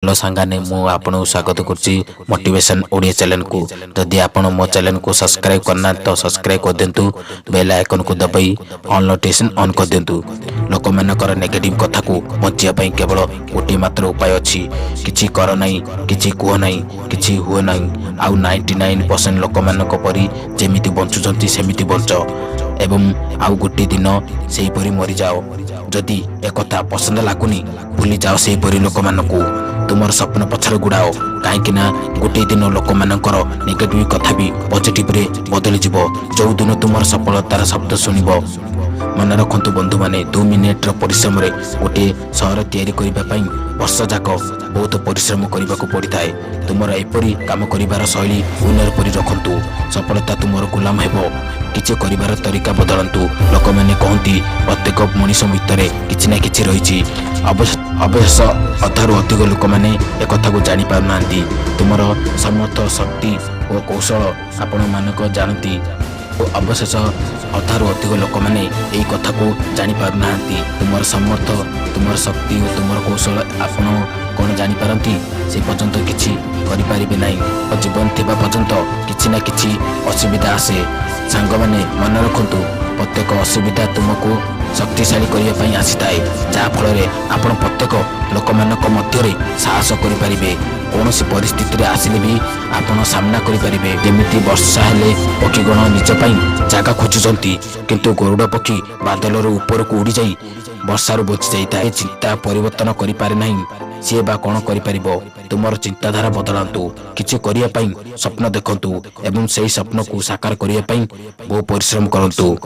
Hello सांगाने मु आपन स्वागत करुच्ची मोटिवेशन ओडिया चैनल को। जदि आपण मो चैनल को सब्सक्राइब करना तो सब्सक्राइब कर दिंतु, बेल आइकन को दबाई ऑल नोटिफिकेशन ऑन कर दिंतु। लोक मानकर नेगेटिव कथा को बचिया पई केवल गोटे मात्र उपाय अछि, किछि कर नाही, किछि कुह नाही, किछि हुए नाही। आउ 99% लोक मानक परी जेमिति बंचुचंती सेमिति बंच एवं आउ गोटे दिन सेही परी मरि जाओ। जदि एक कथा पसंद लागुनी भूली जाओ सेही परी लोक मानकू। तुमर स्वप्न पछर गुड़ाओ कहीं गोटे दिन लोक मानकर नेगेटिव कथा भी पॉजिटिव रे बदली जीवो। जो दिन तुमर सफलतार शब्द शुणिब मन रखु बंधु माने 2 मिनिट्र परिश्रम रे गोटे सहर तैयारी करबा पई वर्ष जाक बहुत परिश्रम करने को पड़ी थाए। तुमर एपरी काम करिवार शैली उन्नर परी रखंतु, सफलता तुमर गुलाम हेबो। किछि करिवार तरीका बदलंतु। लोक माने कहंती प्रत्येक मनुष्य भितर किछि ना किछि रहिछि। अवश्य अधारु अधिक लोक माने एक कथा को जानि पार नांती। तुमर समर्थ शक्ति और कौशल आपण मानक जानती। अवशेष अधारु अधिक लोक मैंने यही कथा को जानी पार नांती। तुमर समर्थ, तुमर शक्ति और तुमर कौशल आपण कौन जानी पारंती से पर्यंत किछि करि परिबे नाही। और जीवन थिबा पर्यंत किछि ना किछि असुविधा आसे। सांग माने मन रखंतु, प्रत्येक असुविधा तुमको शक्तिशाली करने पई आसीताए, जहाँ फल आपण प्रत्येक लोक मानक मध्यरे साहस करि परिबे। कौन सी परिस्थिति आसिले भी आपण सामना करि परिबे। जेमिति वर्षा हेले पक्षीगण निज पई जागा खोजुचंती, किंतु गरुड़ पक्षी बादलर ऊपर को उड़ी जाई वर्षार बची जाइए। चिंता परिवर्तन करि पारे नाही, सी बा कौन करि परिबो। तुमर चिंताधारा बदलांतु, किछि करिया पई स्वप्न देखंतु एवं सेही स्वप्न को साकार करिया पई बहु परिश्रम करंतु।